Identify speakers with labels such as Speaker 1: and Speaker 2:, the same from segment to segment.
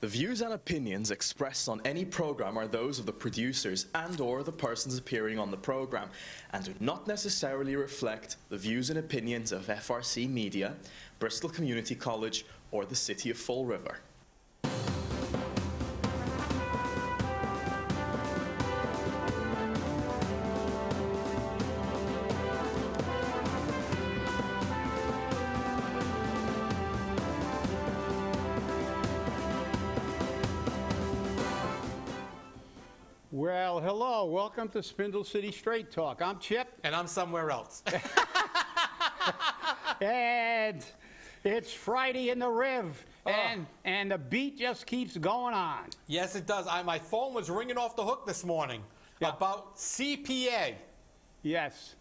Speaker 1: The views and opinions expressed on any program are those of the producers and/or the persons appearing on the program, and do not necessarily reflect the views and opinions of FRC Media, Bristol Community College, or the City of Fall River.
Speaker 2: Well, hello. Welcome to Spindle City Straight Talk. I'm Chip.
Speaker 3: And I'm somewhere else.
Speaker 2: And it's Friday in the Riv. And the beat just keeps going on.
Speaker 3: Yes, it does. My phone was ringing off the hook this morning about CPA.
Speaker 2: Yes.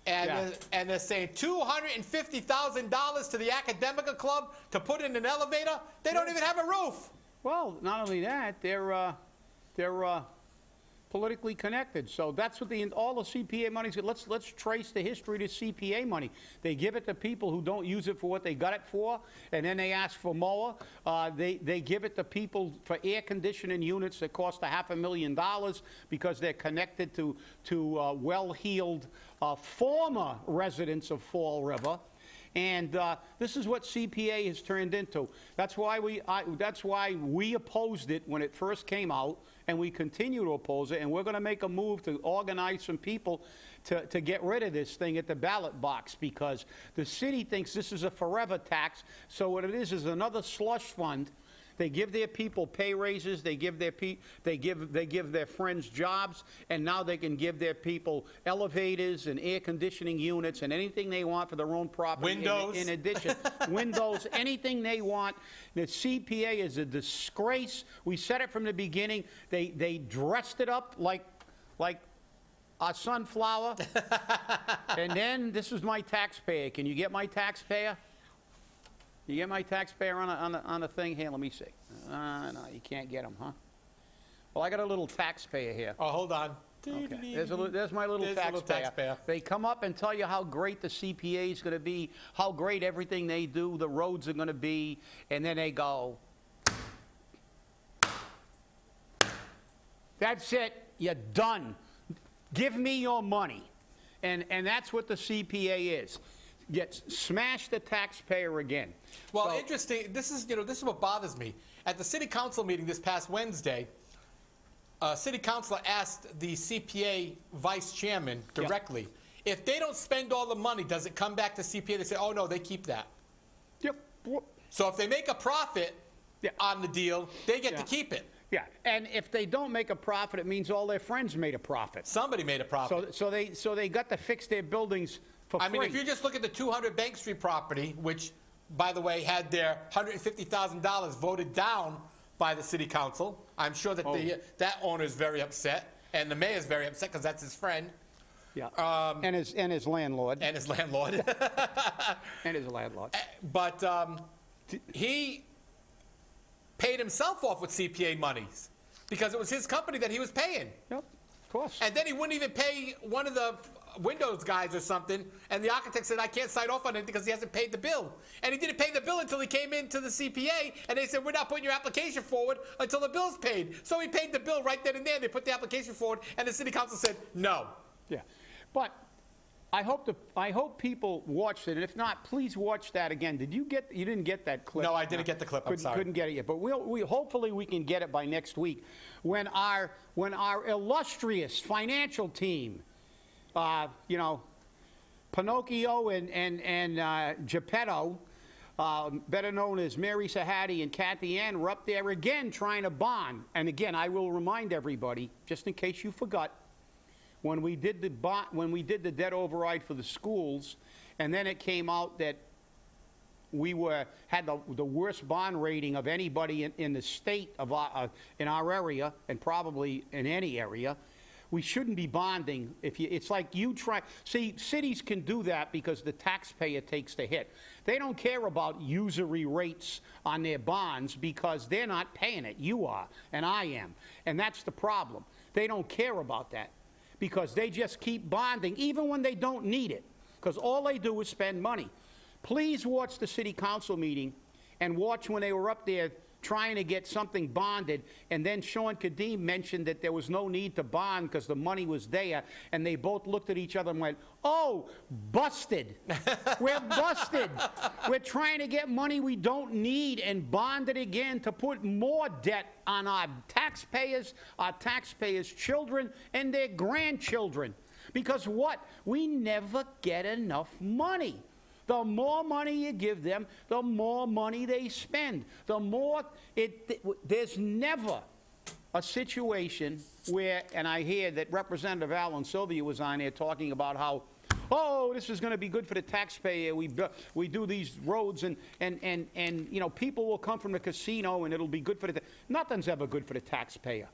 Speaker 3: And they're saying $250,000 to the Academica Club to put in an elevator. They don't even have a roof.
Speaker 2: Well, not only that, they're politically connected. So that's what all the CPA money is. Let's trace the history to CPA money. They give it to people who don't use it for what they got it for, and then they ask for more. They give it to people for air conditioning units that cost $500,000 because they're connected to well-heeled former residents of Fall River. And this is what CPA has turned into. That's why we opposed it when it first came out, and we continue to oppose it. And we're going to make a move to organize some people to get rid of this thing at the ballot box, because the city thinks this is a forever tax. So what it is another slush fund. They give their people pay raises. They give their their friends jobs, and now they can give their people elevators and air conditioning units and anything they want for their own property.
Speaker 3: Windows.
Speaker 2: In addition, windows, anything they want. The CPA is a disgrace. We said it from the beginning. They dressed it up like a sunflower, and then this is my taxpayer. Can you get my taxpayer? You get my taxpayer on the thing here? Let me see. No, you can't get him, huh? Well, I got a little taxpayer here.
Speaker 3: Oh, hold on.
Speaker 2: Okay. There's my little taxpayer. They come up and tell you how great the CPA is going to be, how great everything they do, the roads are going to be, and then they go, that's it, you're done. Give me your money. And that's what the CPA is. Smash the taxpayer again.
Speaker 3: Well,
Speaker 2: so,
Speaker 3: interesting. This is what bothers me. At the city council meeting this past Wednesday, a city councilor asked the CPA vice chairman directly, if they don't spend all the money, does it come back to CPA? They say, oh no, they keep that.
Speaker 2: Yep.
Speaker 3: So if they make a profit on the deal, they get to keep it.
Speaker 2: Yeah, and if they don't make a profit, it means all their friends made a profit.
Speaker 3: Somebody made a profit.
Speaker 2: So they got to fix their buildings for free.
Speaker 3: I mean, if you just look at the 200 Bank Street property, which, by the way, had their $150,000 voted down by the city council, I'm sure that that owner is very upset, and the mayor is very upset because that's his friend.
Speaker 2: Yeah. And his landlord.
Speaker 3: And his landlord.
Speaker 2: And his landlord.
Speaker 3: But he paid himself off with CPA monies because it was his company that he was paying.
Speaker 2: Yep, of course.
Speaker 3: And then he wouldn't even pay one of the Windows guys or something, and the architect said, I can't sign off on it because he hasn't paid the bill. And he didn't pay the bill until he came into the CPA, and they said, we're not putting your application forward until the bill's paid. So he paid the bill right then and there. They put the application forward, and the city council said no.
Speaker 2: Yeah, but I hope people watched it, and if not, please watch that again. You didn't get that clip?
Speaker 3: No, I didn't get the clip. I'm sorry.
Speaker 2: Couldn't get it yet, but hopefully we can get it by next week, when our illustrious financial team, Pinocchio and Geppetto, better known as Mary Sahadi and Kathy Ann, were up there again trying to bond. And again, I will remind everybody, just in case you forgot, when we did the debt override for the schools, and then it came out that we had the worst bond rating of anybody in the state of in our area, and probably in any area. We shouldn't be bonding. It's like you try. See, cities can do that because the taxpayer takes the hit. They don't care about usury rates on their bonds because they're not paying it. You are, and I am, and that's the problem. They don't care about that, because they just keep bonding even when they don't need it, because all they do is spend money. Please watch the city council meeting and watch when they were up there trying to get something bonded, and then Sean Kadeem mentioned that there was no need to bond because the money was there, and they both looked at each other and went, oh, busted. We're busted. We're trying to get money we don't need and bond it again to put more debt on our taxpayers' children, and their grandchildren. Because what? We never get enough money. The more money you give them, the more money they spend. The more there's never a situation where, and I hear that Representative Alan Sylvia was on there talking about how, oh, this is going to be good for the taxpayer. We do these roads, and you know, people will come from the casino, and it'll be good for the. Nothing's ever good for the taxpayer.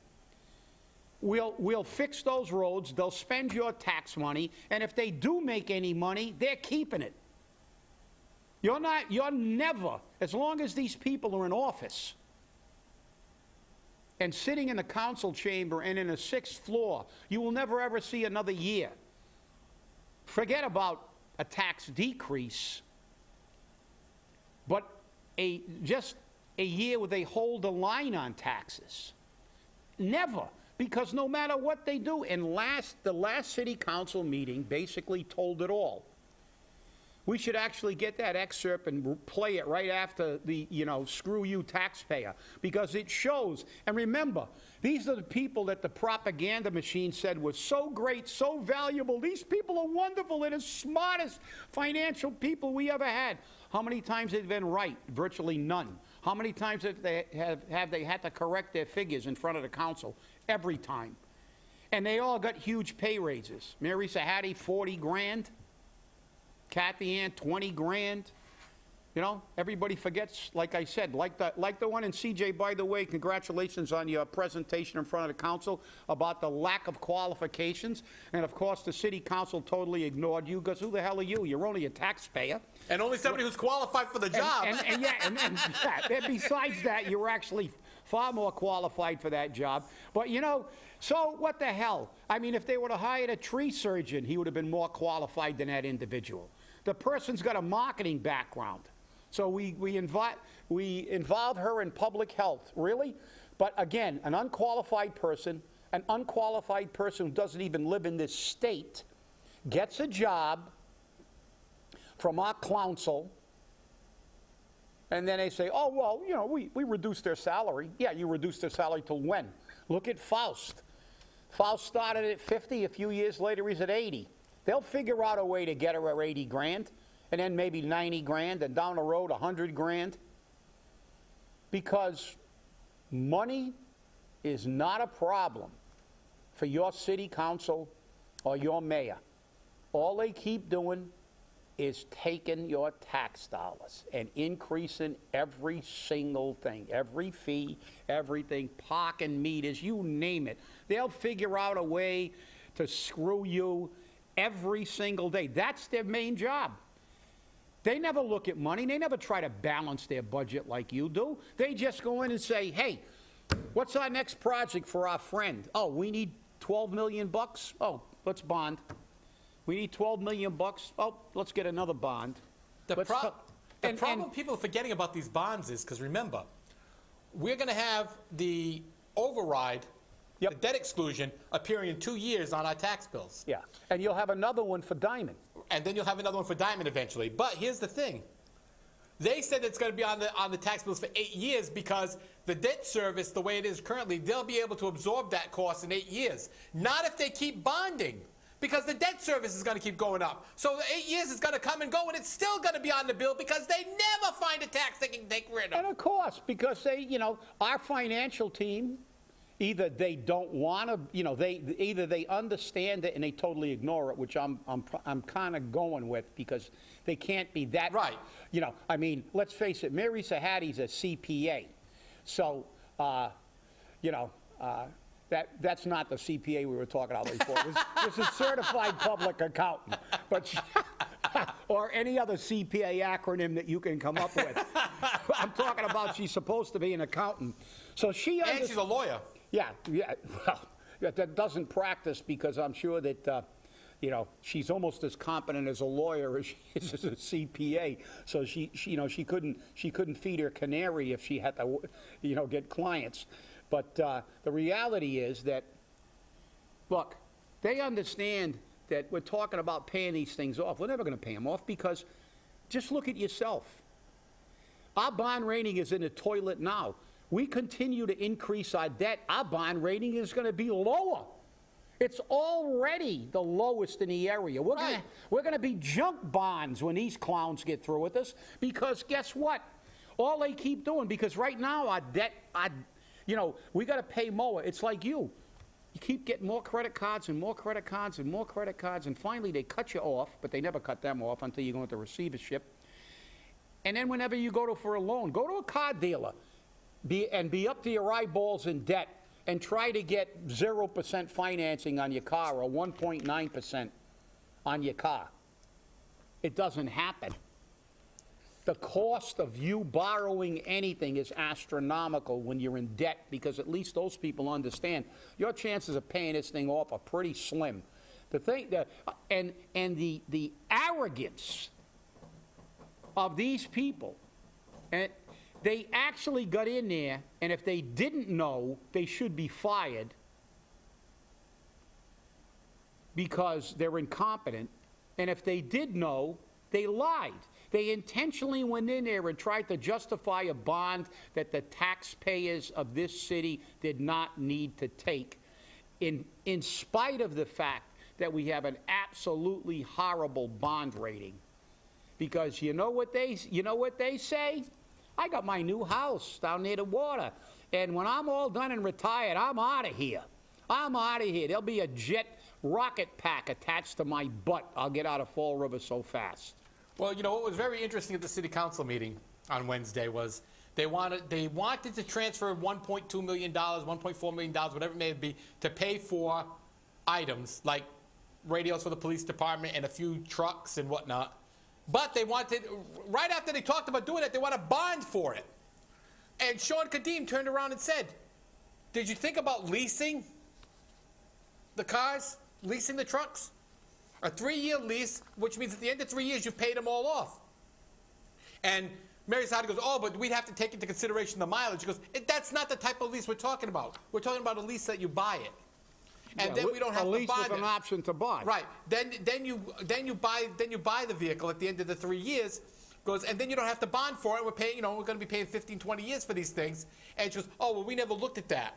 Speaker 2: We'll fix those roads. They'll spend your tax money, and if they do make any money, they're keeping it. You're never, as long as these people are in office and sitting in the council chamber and in the 6th floor, you will never ever see another year. Forget about a tax decrease, but just a year where they hold the line on taxes. Never, because no matter what they do, and the last city council meeting basically told it all. We should actually get that excerpt and play it right after the, you know, screw you taxpayer, because it shows. And remember, these are the people that the propaganda machine said were so great, so valuable. These people are wonderful. They're the smartest financial people we ever had. How many times have they been right? Virtually none. How many times have they had to correct their figures in front of the council? Every time. And they all got huge pay raises. Mary Sahadi, 40 grand. Kathy Ann, 20 grand. You know, everybody forgets, like I said, like the one in CJ, by the way, congratulations on your presentation in front of the council about the lack of qualifications. And of course, the city council totally ignored you, because who the hell are you? You're only a taxpayer.
Speaker 3: And only somebody who's qualified for the job.
Speaker 2: And besides that, you're actually far more qualified for that job. But you know, so what the hell? I mean, if they would have hired a tree surgeon, he would have been more qualified than that individual. The person's got a marketing background. So we involve her in public health, really? But again, an unqualified person who doesn't even live in this state, gets a job from our council, and then they say, oh, well, you know, we reduced their salary. Yeah, you reduced their salary till when? Look at Faust. Faust started at 50, a few years later he's at 80. They'll figure out a way to get her 80 grand, and then maybe 90 grand, and down the road 100 grand. Because money is not a problem for your city council or your mayor. All they keep doing is taking your tax dollars and increasing every single thing, every fee, everything, parking meters, you name it. They'll figure out a way to screw you every single day. That's their main job. They never look at money. They never try to balance their budget like you do. They just go in and say, hey, what's our next project for our friend? Oh, we need 12 million bucks? Oh, let's bond. We need 12 million bucks? Oh, let's get another bond.
Speaker 3: The problem people are forgetting about these bonds is, because remember, we're going to have the override, the debt exclusion, appearing in 2 years on our tax bills.
Speaker 2: Yeah, and you'll have another one for Diamond.
Speaker 3: And then you'll have another one for Diamond eventually. But here's the thing. They said it's going to be on the tax bills for 8 years, because the debt service, the way it is currently, they'll be able to absorb that cost in 8 years. Not if they keep bonding, because the debt service is going to keep going up. So 8 years is going to come and go, and it's still going to be on the bill, because they never find a tax they can take rid of.
Speaker 2: And of course, because they, you know, our financial team, either they don't want to, you know, either they understand it and they totally ignore it, which I'm kind of going with, because they can't be that. Right. You know, I mean, let's face it, Mary Sahadi's a CPA. So, you know, that's not the CPA we were talking about before. It was a certified public accountant. But or any other CPA acronym that you can come up with. I'm talking about she's supposed to be an accountant. So she
Speaker 3: and she's a lawyer.
Speaker 2: Yeah, well, that doesn't practice, because I'm sure that you know, she's almost as competent as a lawyer as she is as a CPA. So she you know, she couldn't feed her canary if she had to, you know, get clients. But the reality is that, look, they understand that we're talking about paying these things off. We're never going to pay them off because just look at yourself. Our bond rating is in the toilet now. We continue to increase our debt, our bond rating is going to be lower. It's already the lowest in the area. We're going to be junk bonds when these clowns get through with us because guess what? All they keep doing, because right now our debt, you know, we got to pay more. It's like you. You keep getting more credit cards and more credit cards and more credit cards, and finally they cut you off, but they never cut them off until you go into receivership. And then whenever you go for a loan, go to a car dealer and be up to your eyeballs in debt and try to get 0% financing on your car or 1.9% on your car. It doesn't happen. The cost of you borrowing anything is astronomical when you're in debt, because at least those people understand your chances of paying this thing off are pretty slim. The thing that, and the arrogance of these people, and they actually got in there, and if they didn't know, they should be fired because they're incompetent, and if they did know, they lied. They intentionally went in there and tried to justify a bond that the taxpayers of this city did not need to take, in spite of the fact that we have an absolutely horrible bond rating. Because you know what they say? I got my new house down near the water, and when I'm all done and retired, I'm out of here. I'm out of here. There'll be a jet rocket pack attached to my butt. I'll get out of Fall River so fast.
Speaker 3: Well, you know, what was very interesting at the city council meeting on Wednesday was they wanted to transfer $1.2 million, $1.4 million, whatever it may be, to pay for items like radios for the police department and a few trucks and whatnot. But they wanted, right after they talked about doing it, they want a bond for it. And Sean Kadim turned around and said, did you think about leasing the cars, leasing the trucks? A 3-year lease, which means at the end of 3 years, you've paid them all off. And Mary Sadi goes, oh, but we'd have to take into consideration the mileage. She goes, that's not the type of lease we're talking about. We're talking about a lease that you buy it. And then we don't have to buy it. A lease with
Speaker 2: an option to buy.
Speaker 3: Right. Then you buy the vehicle at the end of the 3 years. Goes, and then you don't have to bond for it. We're paying, you know, we're going to be paying 15, 20 years for these things. And she goes, oh, well, we never looked at that.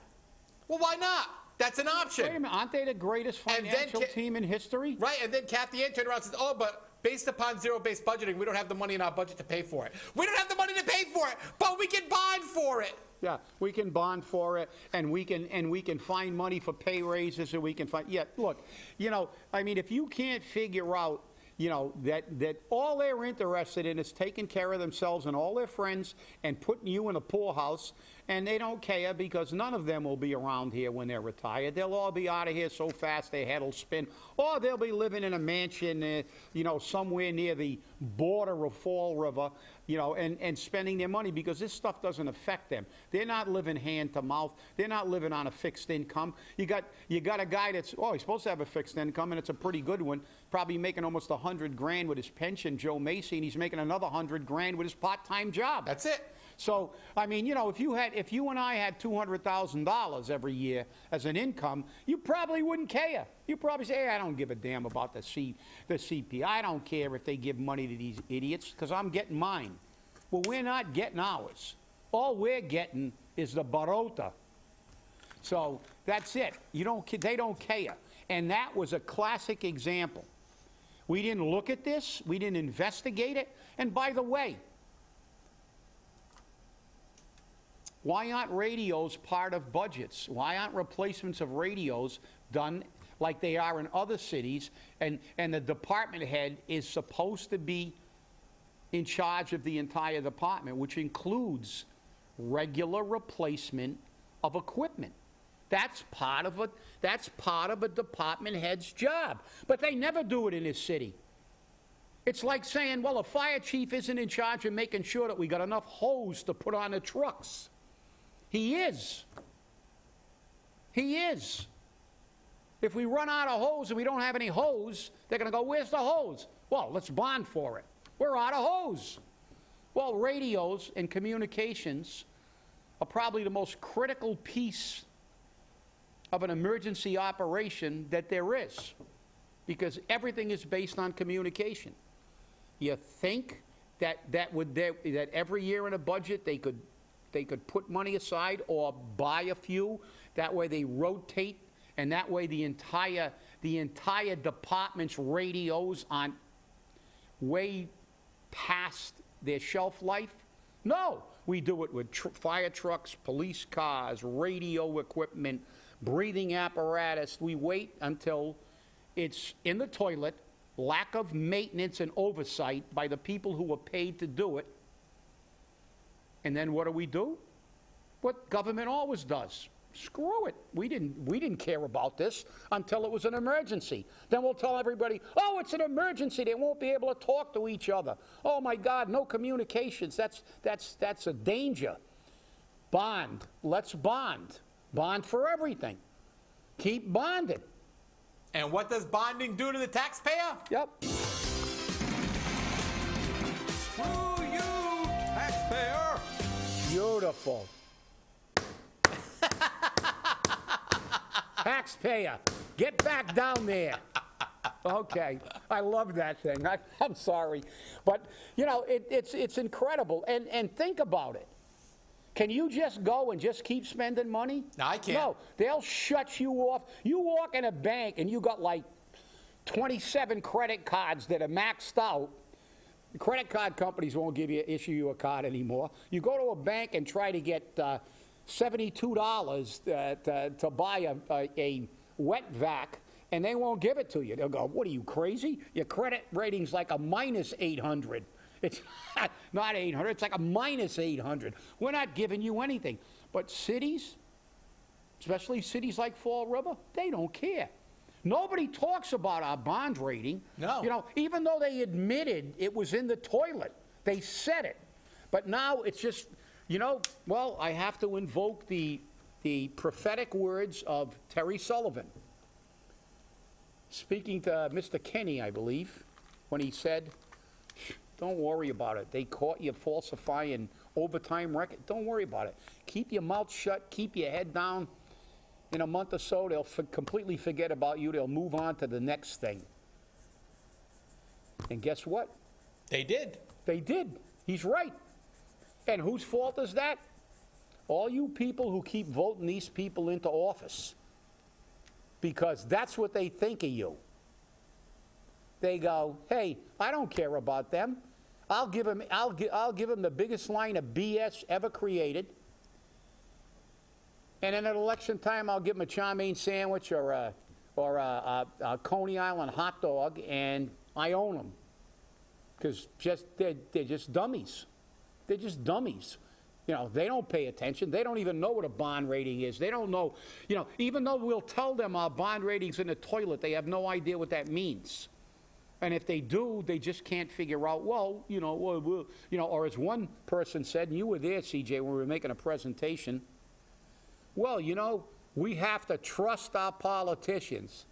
Speaker 3: Well, why not? That's an option.
Speaker 2: Wait a minute, aren't they the greatest financial team in history?
Speaker 3: Right, and then Kathy Ann turned around and says, oh, but based upon zero-based budgeting, we don't have the money in our budget to pay for it. We don't have the money to pay for it, but we can bond for it.
Speaker 2: Yeah, we can bond for it, and we can find money for pay raises, and we can find, yeah, look, you know, I mean, if you can't figure out, you know, that all they're interested in is taking care of themselves and all their friends and putting you in a poorhouse, and they don't care because none of them will be around here when they're retired. They'll all be out of here so fast their head will spin, or they'll be living in a mansion, you know, somewhere near the border of Fall River, you know, and spending their money because this stuff doesn't affect them. They're not living hand to mouth. They're not living on a fixed income. You got a guy that's, oh, he's supposed to have a fixed income, and it's a pretty good one, probably making almost $100 grand with his pension, Joe Macy, and he's making another $100 grand with his part-time job.
Speaker 3: That's it.
Speaker 2: So, I mean, you know, if you and I had $200,000 every year as an income, you probably wouldn't care. You'd probably say, hey, I don't give a damn about the CP. I don't care if they give money to these idiots because I'm getting mine. Well, we're not getting ours. All we're getting is the barota. So that's it. They don't care. And that was a classic example. We didn't look at this. We didn't investigate it. And by the way, why aren't radios part of budgets? Why aren't replacements of radios done like they are in other cities? And the department head is supposed to be in charge of the entire department, which includes regular replacement of equipment. That's part of a department head's job. But they never do it in this city. It's like saying, well, a fire chief isn't in charge of making sure that we got enough hose to put on the trucks. He is. He is. If we run out of hose and we don't have any hose, they're going to go, where's the hose? Well, let's bond for it. We're out of hose. Well, radios and communications are probably the most critical piece of an emergency operation that there is, because everything is based on communication. You think that every year in a budget they could put money aside or buy a few, that way they rotate, and that way the entire department's radios on way past their shelf life? No, we do it with fire trucks, police cars, radio equipment, breathing apparatus. We wait until it's in the toilet, lack of maintenance and oversight by the people who are paid to do it. And then what do? What government always does. Screw it. We didn't care about this until it was an emergency. Then we'll tell everybody, oh, it's an emergency. They won't be able to talk to each other. Oh my God, no communications. That's a danger. Bond. Let's bond. Bond for everything. Keep bonding.
Speaker 3: And what does bonding do to the taxpayer?
Speaker 2: Yep.
Speaker 4: Screw you, taxpayer!
Speaker 2: Beautiful. Taxpayer, get back down there. Okay, I love that thing. I'm sorry. But, you know, it's incredible. And think about it. Can you just go and just keep spending money?
Speaker 3: No, I can't.
Speaker 2: No, they'll shut you off. You walk in a bank and you got like 27 credit cards that are maxed out. The credit card companies won't issue you a card anymore. You go to a bank and try to get $72 to buy a wet vac, and they won't give it to you. They'll go, what are you, crazy? Your credit rating's like a minus 800. It's not 800, it's like a minus 800. We're not giving you anything. But cities, especially cities like Fall River, they don't care. Nobody talks about our bond rating.
Speaker 3: No.
Speaker 2: You know, even though they admitted it was in the toilet, they said it. But now it's just, you know, well, I have to invoke the prophetic words of Terry Sullivan, speaking to Mr. Kenny, I believe, when he said, don't worry about it. They caught you falsifying overtime record. Don't worry about it. Keep your mouth shut. Keep your head down. In a month or so, they'll completely forget about you. They'll move on to the next thing. And guess what?
Speaker 3: They did.
Speaker 2: They did. He's right. And whose fault is that? All you people who keep voting these people into office. Because that's what they think of you. They go, hey, I don't care about them. I'll give them the biggest line of BS ever created. And then at election time, I'll give them a chow mein sandwich or a Coney Island hot dog, and I own them. Because they're just dummies. They're just dummies. You know, they don't pay attention. They don't even know what a bond rating is. They don't know, you know, even though we'll tell them our bond rating's in the toilet, they have no idea what that means. And if they do, they just can't figure out, well, you know, or as one person said, and you were there, CJ, when we were making a presentation, well, you know, we have to trust our politicians.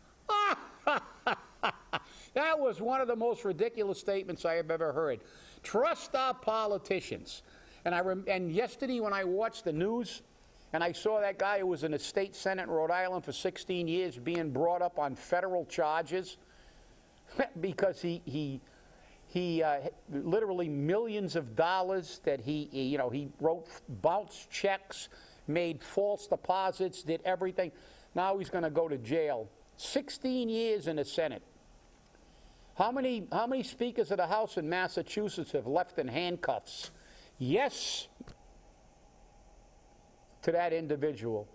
Speaker 2: That was one of the most ridiculous statements I have ever heard. Trust our politicians. And yesterday when I watched the news and I saw that guy who was in the state senate in Rhode Island for 16 years being brought up on federal charges because he literally millions of dollars that he wrote bounce checks, made false deposits, did everything. Now he's going to go to jail. 16 years in the Senate. How many speakers of the House in Massachusetts have left in handcuffs? Yes to that individual.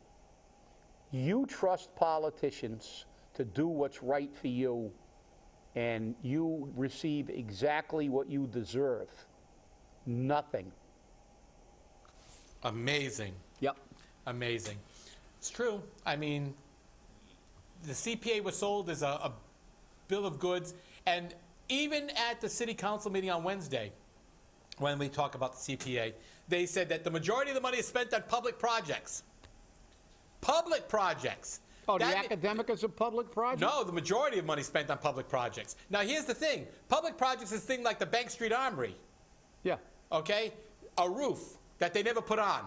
Speaker 2: You trust politicians to do what's right for you, and you receive exactly what you deserve. Nothing.
Speaker 3: Amazing.
Speaker 2: Yep.
Speaker 3: Amazing. It's true. I mean, the CPA was sold as a bill of goods, and even at the city council meeting on Wednesday, when we talk about the CPA, they said that the majority of the money is spent on public projects. Public projects.
Speaker 2: Oh, the Academica is a public project?
Speaker 3: No, the majority of money spent on public projects. Now, here's the thing. Public projects is things like the Bank Street Armory.
Speaker 2: Yeah.
Speaker 3: Okay? A roof that they never put on.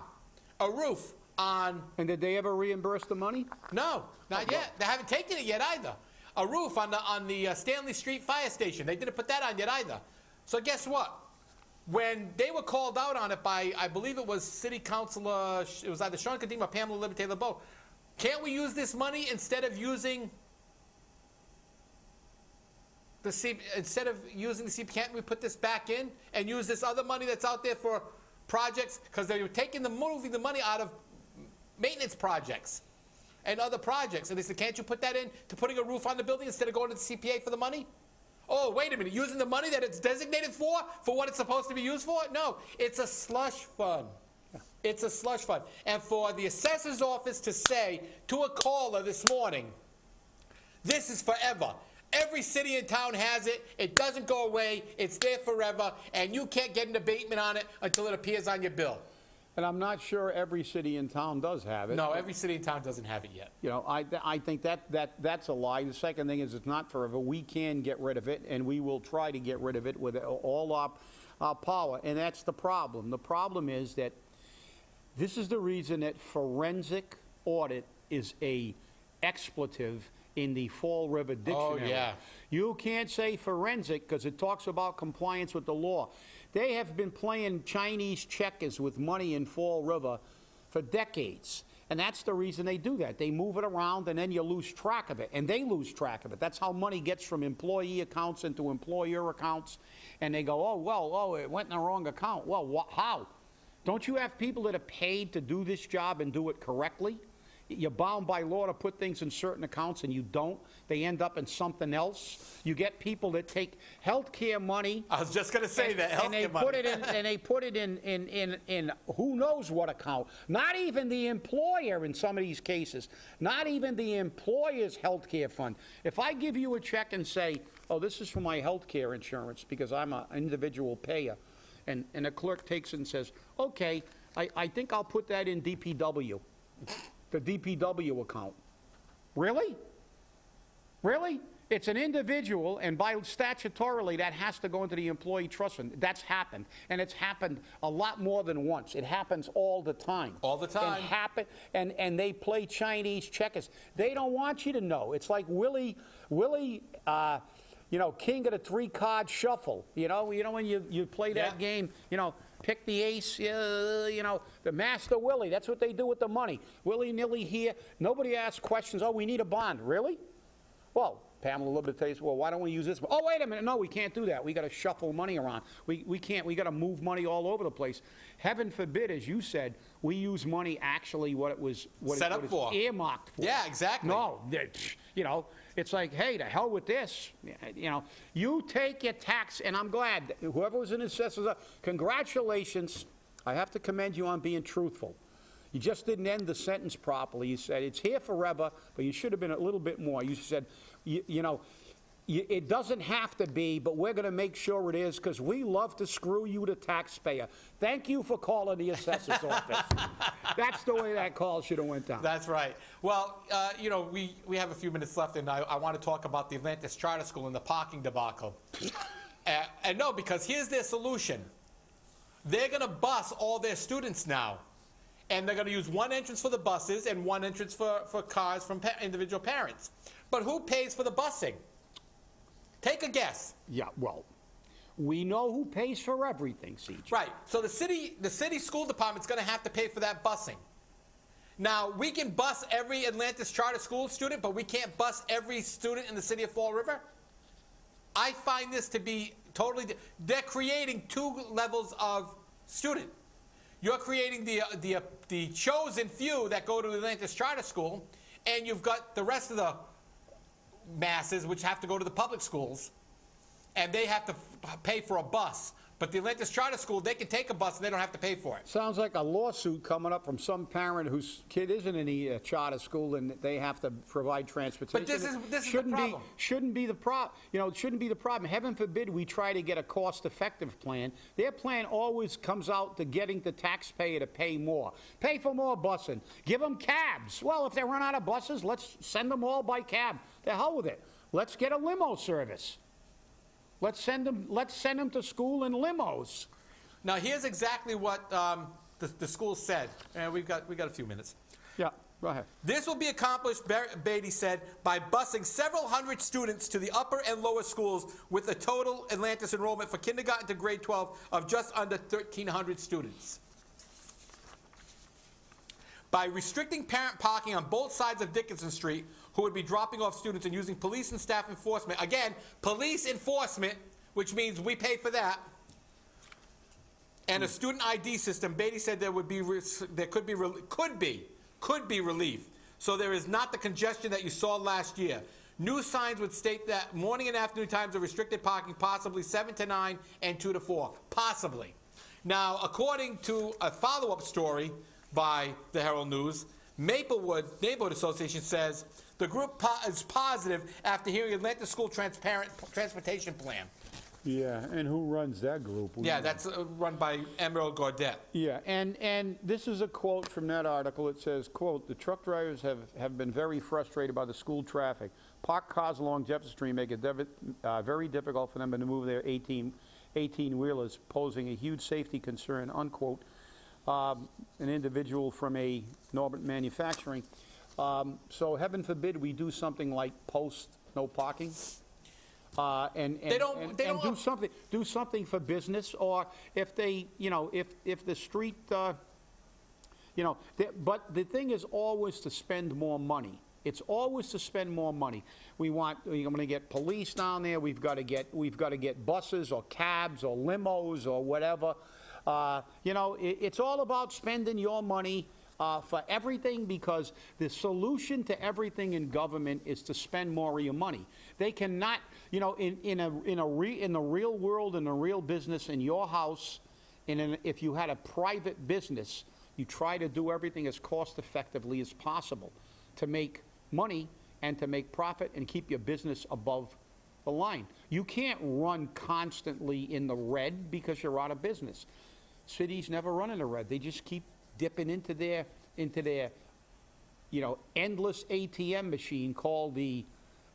Speaker 3: A roof on...
Speaker 2: And did they ever reimburse the money?
Speaker 3: No, not yet. They haven't taken it yet either. A roof on the Stanley Street Fire Station. They didn't put that on yet either. So guess what? When they were called out on it by, I believe it was City Councilor, it was either Sean Kadima or Pamela Liberté LeBeau, can't we use this money instead of using the CP, can't we put this back in and use this other money that's out there for projects? Because they were moving the money out of maintenance projects and other projects. And they said, can't you put that in to putting a roof on the building instead of going to the CPA for the money? Oh, wait a minute, using the money that it's designated for what it's supposed to be used for? No, it's a slush fund. It's a slush fund. And for the assessor's office to say to a caller this morning, this is forever. Every city and town has it. It doesn't go away. It's there forever. And you can't get an abatement on it until it appears on your bill.
Speaker 2: And I'm not sure every city in town does have it.
Speaker 3: No, every city and town doesn't have it yet.
Speaker 2: You know, I think that's a lie. The second thing is it's not forever. We can get rid of it, and we will try to get rid of it with all our power. And that's the problem. The problem is that this is the reason that forensic audit is a expletive in the Fall River Dictionary.
Speaker 3: Oh, yeah.
Speaker 2: You can't say forensic because it talks about compliance with the law. They have been playing Chinese checkers with money in Fall River for decades. And that's the reason they do that. They move it around and then you lose track of it. And they lose track of it. That's how money gets from employee accounts into employer accounts. And they go, oh, it went in the wrong account. Well, how? Don't you have people that are paid to do this job and do it correctly? You're bound by law to put things in certain accounts and you don't. They end up in something else. You get people that take health care money.
Speaker 3: I was just going to say that, health care money.
Speaker 2: And they put it in who knows what account. Not even the employer in some of these cases. Not even the employer's health care fund. If I give you a check and say, oh, this is for my health care insurance because I'm an individual payer, and a clerk takes it and says, okay, I think I'll put that in DPW. The DPW account. Really? Really? It's an individual, and by statutorily, that has to go into the employee trust fund. That's happened, and it's happened a lot more than once. It happens all the time.
Speaker 3: All the time.
Speaker 2: And they play Chinese checkers. They don't want you to know. It's like Willie, king of the three-card shuffle. You know when you play that game, pick the ace, the master Willie. That's what they do with the money. Willy-nilly here. Nobody asks questions. Oh, we need a bond. Really? Well, Pamela Liberté says, well, why don't we use this? Oh, wait a minute. No, we can't do that. We got to shuffle money around. We can't. We got to move money all over the place. Heaven forbid, as you said, we use money actually what it was
Speaker 3: set up for,
Speaker 2: earmarked for.
Speaker 3: Yeah, exactly.
Speaker 2: No, it's like, hey, to hell with this. You take your tax, and I'm glad whoever was an assessor, congratulations. I have to commend you on being truthful. You just didn't end the sentence properly. You said it's here forever, but you should have been a little bit more. You said, it doesn't have to be, but we're going to make sure it is because we love to screw you, the taxpayer. Thank you for calling the assessor's office. That's the way that call should have went down.
Speaker 3: That's right. Well, we have a few minutes left, and I want to talk about the Atlantis Charter School and the parking debacle. And no, because here's their solution. They're going to bus all their students now. And they're going to use one entrance for the buses and one entrance for cars from individual parents. But who pays for the busing? Take a guess.
Speaker 2: Yeah, well, we know who pays for everything, CJ.
Speaker 3: Right. So the city school department's going to have to pay for that busing. Now, we can bus every Atlantis Charter School student, but we can't bus every student in the city of Fall River? I find this to be totally... They're creating two levels of student. You're creating the chosen few that go to the Atlantis Charter School, and you've got the rest of the masses which have to go to the public schools, and they have to pay for a bus. But the Atlantis Charter School, they can take a bus and they don't have to pay for it.
Speaker 2: Sounds like a lawsuit coming up from some parent whose kid isn't in the charter school and they have to provide transportation.
Speaker 3: But this is the problem.
Speaker 2: Shouldn't be the problem. You know, it shouldn't be the problem. Heaven forbid we try to get a cost-effective plan. Their plan always comes out to getting the taxpayer to pay more. Pay for more busing. Give them cabs. Well, if they run out of buses, let's send them all by cab. The hell with it. Let's get a limo service. Let's send them to school in limos.
Speaker 3: Now, here's exactly what the school said. And we got a few minutes.
Speaker 2: Yeah, go ahead.
Speaker 3: This will be accomplished, Beatty said, by busing several hundred students to the upper and lower schools with a total Atlantis enrollment for kindergarten to grade 12 of just under 1,300 students. By restricting parent parking on both sides of Dickinson Street, who would be dropping off students and using police and staff enforcement. Again, police enforcement, which means we pay for that. And a student ID system. Beatty said there could be relief. So there is not the congestion that you saw last year. New signs would state that morning and afternoon times of restricted parking, possibly 7 to 9 and 2 to 4. Possibly. Now, according to a follow-up story by the Herald News, Maplewood Neighborhood Association says the group is positive after hearing Atlantis School Transportation Plan.
Speaker 2: Yeah, and who runs that group?
Speaker 3: Yeah, that's run by Emerald Gaudet.
Speaker 2: Yeah, and this is a quote from that article. It says, quote, the truck drivers have been very frustrated by the school traffic. Parked cars along Jefferson Street make it very difficult for them to move their 18-wheelers, posing a huge safety concern, unquote. An individual from a Norbert Manufacturing. So heaven forbid we do something like post no parking, and do something for business, or if they, you know, if the street, you know, but the thing is always to spend more money. It's always to spend more money. We're going to get police down there. We've got to get buses or cabs or limos or whatever. You know, it's all about spending your money for everything, because the solution to everything in government is to spend more of your money. They cannot, you know, in the real world, in the real business, in your house, if you had a private business, you try to do everything as cost effectively as possible to make money and to make profit and keep your business above the line. You can't run constantly in the red because you're out of business. Cities never run in the red. They just keep dipping into their you know, endless ATM machine called the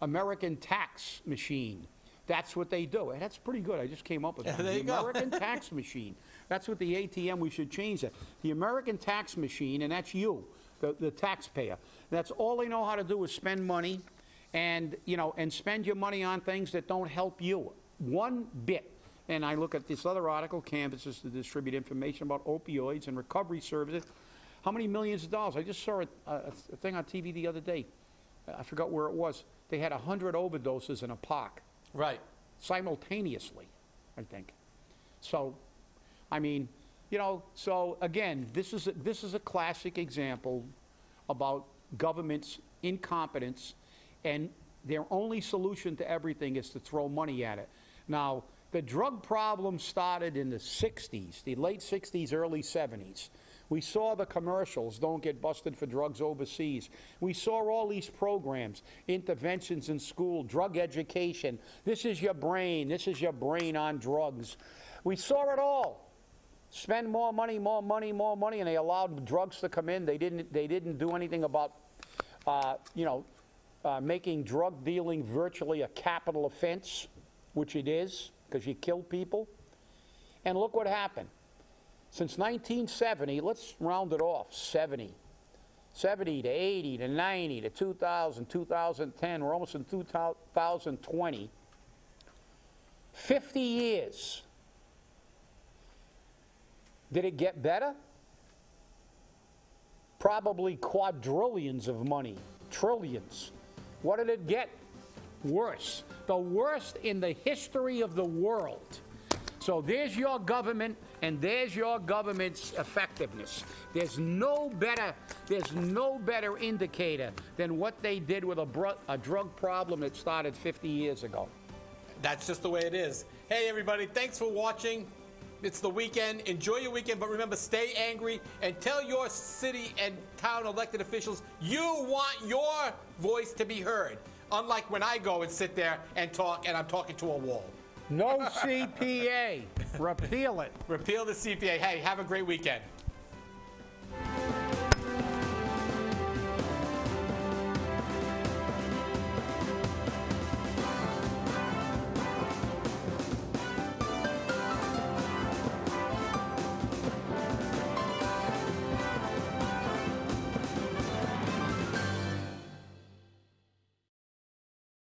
Speaker 2: American tax machine. That's what they do. And that's pretty good. I just came up with that. The American tax machine. That's what the ATM, we should change that. The American tax machine, and that's you, the taxpayer. That's all they know how to do is spend money and, you know, and spend your money on things that don't help you one bit. And I look at this other article, canvases to distribute information about opioids and recovery services. How many millions of dollars? I just saw a thing on TV the other day. I forgot where it was. They had 100 overdoses in a park.
Speaker 3: Right.
Speaker 2: Simultaneously, I think. So, I mean, you know, so again, this is a classic example about government's incompetence, and their only solution to everything is to throw money at it. Now, the drug problem started in the 60s, the late 60s, early 70s. We saw the commercials, don't get busted for drugs overseas. We saw all these programs, interventions in school, drug education. This is your brain on drugs. We saw it all. Spend more money, and they allowed drugs to come in. They didn't do anything about, you know, making drug dealing virtually a capital offense, which it is, because you kill people. And look what happened. Since 1970, let's round it off, 70 to 80 to 90 to 2000, 2010, we're almost in 2020. 50 years. Did it get better? Probably quadrillions of money, trillions. What did it get? Worse. The worst in the history of the world. So there's your government, and there's your government's effectiveness. There's no better indicator than what they did with a drug problem that started 50 years ago.
Speaker 3: That's just the way it is. Hey, everybody, thanks for watching. It's the weekend. Enjoy your weekend, but remember, stay angry and tell your city and town elected officials you want your voice to be heard. Unlike when I go and sit there and talk and I'm talking to a wall.
Speaker 2: No CPA. Repeal it.
Speaker 3: Repeal the CPA. Hey, have a great weekend.